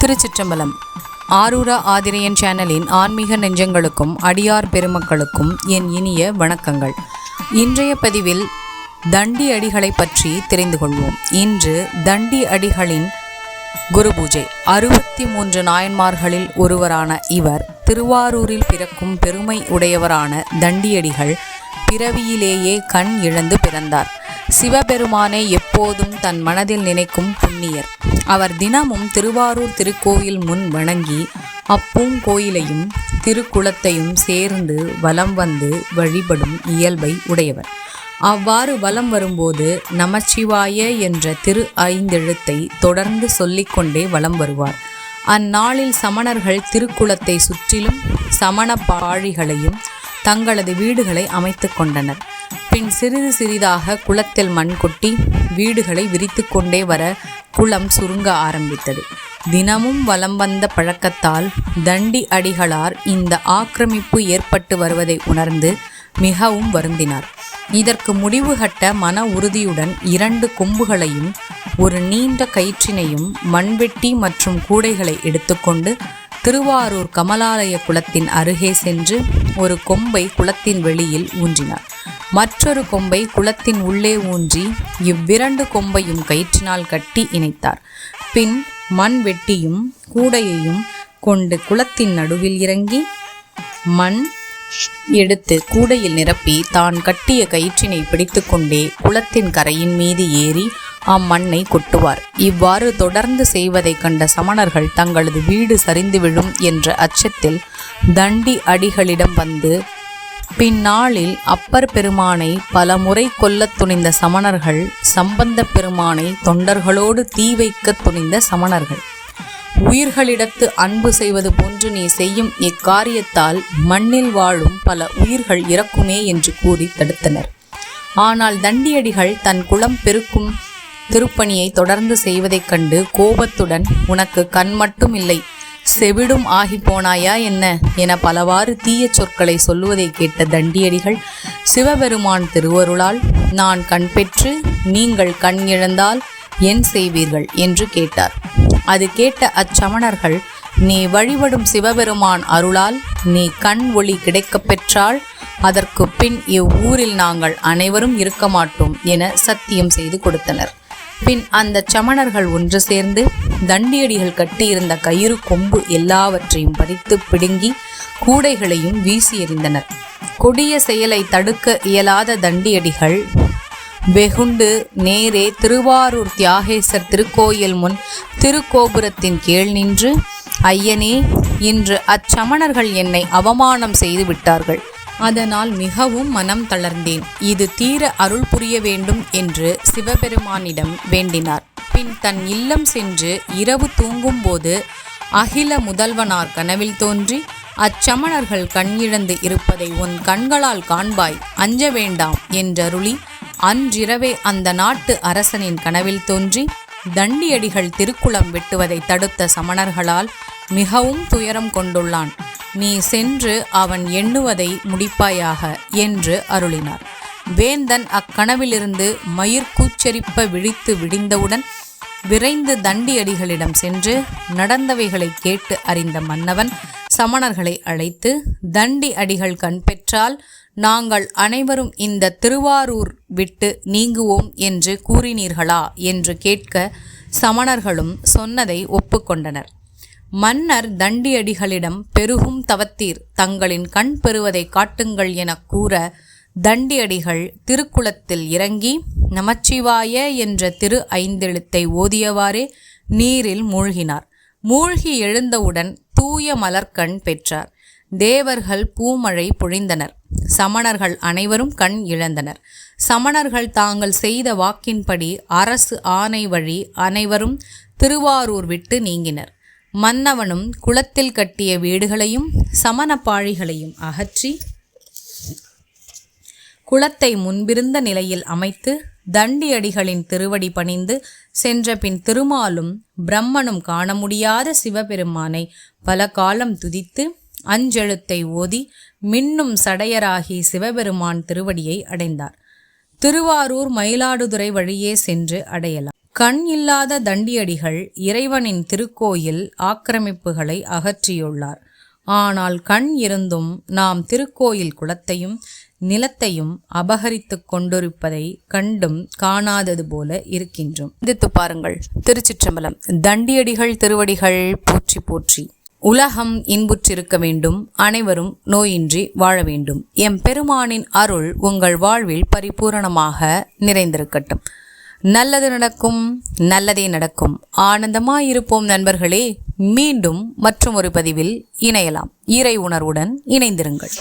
திருச்சிற்றம்பலம். ஆரூரா ஆதிரையன் சேனலின் ஆன்மீக நெஞ்சங்களுக்கும் அடியார் பெருமக்களுக்கும் என் இனிய வணக்கங்கள். இன்றைய பதிவில் தண்டி அடிகளை பற்றி தெரிந்து கொள்வோம். இன்று தண்டி அடிகளின் குரு பூஜை. 63 நாயன்மார்களில் ஒருவரான இவர் திருவாரூரில் பிறக்கும் பெருமை உடையவரான தண்டியடிகள் பிறவியிலேயே கண் இழந்து பிறந்தார். சிவபெருமானை எப்போதும் தன் மனதில் நினைக்கும் புண்ணியர். அவர் தினமும் திருவாரூர் திருக்கோயில் முன் வணங்கி அப்பூங்கோயிலையும் திருக்குளத்தையும் சேர்ந்து வலம் வந்து வழிபடும் இயல்பை உடையவர். அவ்வாறு வலம் வரும்போது நமச்சிவாய என்ற திரு 5 எழுத்தை தொடர்ந்து சொல்லிக்கொண்டே வலம் வருவார். அந்நாளில் சமணர்கள் திருக்குளத்தை சுற்றிலும் சமண பாழிகளையும் தங்களது வீடுகளை அமைத்து கொண்டனர். பின் சிறிது சிறிதாக குளத்தில் மண் கொட்டி வீடுகளை விரித்து கொண்டே வர குளம் சுருங்க ஆரம்பித்தது. தினமும் வலம் வந்த பழக்கத்தால் தண்டி அடிகளார் இந்த ஆக்கிரமிப்பு ஏற்பட்டு வருவதை உணர்ந்து மிகவும் வருந்தினார். இதற்கு முடிவு கட்ட மன உறுதியுடன் 2 கொம்புகளையும் ஒரு நீண்ட கயிற்றினையும் மண்வெட்டி மற்றும் கூடைகளை எடுத்துக்கொண்டு திருவாரூர் கமலாலய குளத்தின் அருகே சென்று ஒரு கொம்பை குளத்தின் வெளியில் ஊன்றினார். மற்றொரு கொம்பை குளத்தின் உள்ளே ஊன்றி இவ்விரண்டு கொம்பையும் கயிற்றினால் கட்டி இணைத்தார். பின் மண் வெட்டியும் கூடையையும் கொண்டு குளத்தின் நடுவில் இறங்கி மண் எடுத்து கூடையில் நிரப்பி தான் கட்டிய கயிற்றினை பிடித்து கொண்டே குளத்தின் கரையின் மீது ஏறி அம்மண்ணை கொட்டுவார். இவ்வாறு தொடர்ந்து செய்வதை கண்ட சமணர்கள் தங்களது வீடு சரிந்து விழும் என்ற அச்சத்தில் தண்டி அடிகளிடம் வந்து பின்னாளில் அப்பர் பெருமானை பல முறை கொல்லத் துணிந்த சமணர்கள், சம்பந்த பெருமானை தொண்டர்களோடு தீ வைக்க துணிந்த சமணர்கள், உயிர்களிடத்து அன்பு செய்வது போன்று நீ செய்யும் இக்காரியத்தால் மண்ணில் வாழும் பல உயிர்கள் இறக்குமே என்று கூறி தடுத்தனர். ஆனால் தண்டியடிகள் தன் குளம் பெருக்கும் திருப்பணியை தொடர்ந்து செய்வதைக் கண்டு கோபத்துடன், உனக்கு கண் மட்டும் இல்லை, செவிடும் ஆகி போனாயா என்ன என பலவாறு தீய சொற்களை சொல்லுவதை கேட்ட தண்டியடிகள், சிவபெருமான் திருவருளால் நான் கண் பெற்று நீங்கள் கண் இழந்தால் என் செய்வீர்கள் என்று கேட்டார். அது கேட்ட அச்சமணர்கள், நீ வழிபடும் சிவபெருமான் அருளால் நீ கண் ஒளி கிடைக்கப் பெற்றால் அதற்கு பின் இவ்வூரில் நாங்கள் அனைவரும் இருக்க மாட்டோம் என சத்தியம் செய்து கொடுத்தனர். பின் அந்த சமணர்கள் ஒன்று சேர்ந்து தண்டியடிகள் கட்டியிருந்த கயிறு கொம்பு எல்லாவற்றையும் பறித்து பிடுங்கி கூடைகளையும் வீசி எறிந்தனர். கொடிய செயலை தடுக்க இயலாத தண்டியடிகள் வெகுண்டு நேரே திருவாரூர் தியாகேசர் திருக்கோயில் முன் திருக்கோபுரத்தின் கீழ் நின்று, ஐயனே, இன்று அச்சமணர்கள் என்னை அவமானம் செய்து விட்டார்கள். அதனால் மிகவும் மனம் தளர்ந்தேன். இது தீர அருள் புரிய வேண்டும் என்று சிவபெருமானிடம் வேண்டினார். பின் தன் இல்லம் சென்று இரவு தூங்கும்போது அகில முதல்வனார் கனவில் தோன்றி, அச்சமணர்கள் கண்ணிழந்து இருப்பதை உன் கண்களால் காண்பாய், அஞ்ச வேண்டாம் என்றருளி அன்றிரவே அந்த நாட்டு அரசனின் கனவில் தோன்றி தண்டியடிகள் திருக்குளம் வெட்டுவதை தடுத்த சமணர்களால் மிகவும் துயரம் கொண்டுள்ளான். நீ சென்று அவன் எண்ணுவதை முடிப்பாயாக என்று அருளினார். வேந்தன் அக்கனவிலிருந்து மயிர் கூச்சரிப்ப விழித்து விடிந்தவுடன் விரைந்து தண்டியடிகளிடம் சென்று நடந்தவைகளை கேட்டு அறிந்த மன்னவன் சமணர்களை அழைத்து, தண்டி அடிகள் கண் பெற்றால் நாங்கள் அனைவரும் இந்த திருவாரூர் விட்டு நீங்குவோம் என்று கூறினீர்களா என்று கேட்க சமணர்களும் சொன்னதை ஒப்புக்கொண்டனர். மன்னர் தண்டியடிகளிடம், பெருகும் தவத்தீர் தங்களின் கண் பெறுவதை காட்டுங்கள் என கூற தண்டியடிகள் திருக்குளத்தில் இறங்கி நமச்சிவாய என்ற திரு 5 எழுத்தை ஓதியவாறே நீரில் மூழ்கினார். மூழ்கி எழுந்தவுடன் தூய மலர்கண் பெற்றார். தேவர்கள் பூமழை பொழிந்தனர். சமணர்கள் அனைவரும் கண் இழந்தனர். சமணர்கள் தாங்கள் செய்த வாக்கின்படி அரசு ஆணை வழி அனைவரும் திருவாரூர் விட்டு நீங்கினர். மன்னவனும் குளத்தில் கட்டிய வீடுகளையும் சமண பாழிகளையும் அகற்றி குளத்தை முன்பிருந்த நிலையில் அமைத்து தண்டியடிகளின் திருவடி பணிந்து சென்ற பின் திருமாலும் பிரம்மனும் காண முடியாத சிவபெருமானை பல காலம் துதித்து 5 எழுத்தை ஓதி மின்னும் சடையராகி சிவபெருமான் திருவடியை அடைந்தார். திருவாரூர் மயிலாடுதுறை வழியே சென்று அடையலாம். கண் இல்லாத தண்டியடிகள் இறைவனின் திருக்கோயில் ஆக்கிரமிப்புகளை அகற்றியுள்ளார். ஆனால் கண் இருந்தும் நாம் திருக்கோயில் குளத்தையும் நிலத்தையும் அபகரித்து கொண்டிருப்பதை கண்டும் காணாதது போல இருக்கின்றோம். சிந்தித்து பாருங்கள். திருச்சிற்றம்பலம். தண்டியடிகள் திருவடிகள் போற்றி போற்றி. உலகம் இன்புற்றிருக்க வேண்டும், அனைவரும் நோயின்றி வாழ வேண்டும். எம் பெருமானின் அருள் உங்கள் வாழ்வில் பரிபூரணமாக நிறைந்திருக்கட்டும். நல்லது நடக்கும், நல்லதே நடக்கும். ஆனந்தமாயிருப்போம் நண்பர்களே. மீண்டும் மற்றும் ஒரு பதிவில் இணையலாம். இறை உணர்வுடன் இணைந்திருங்கள்.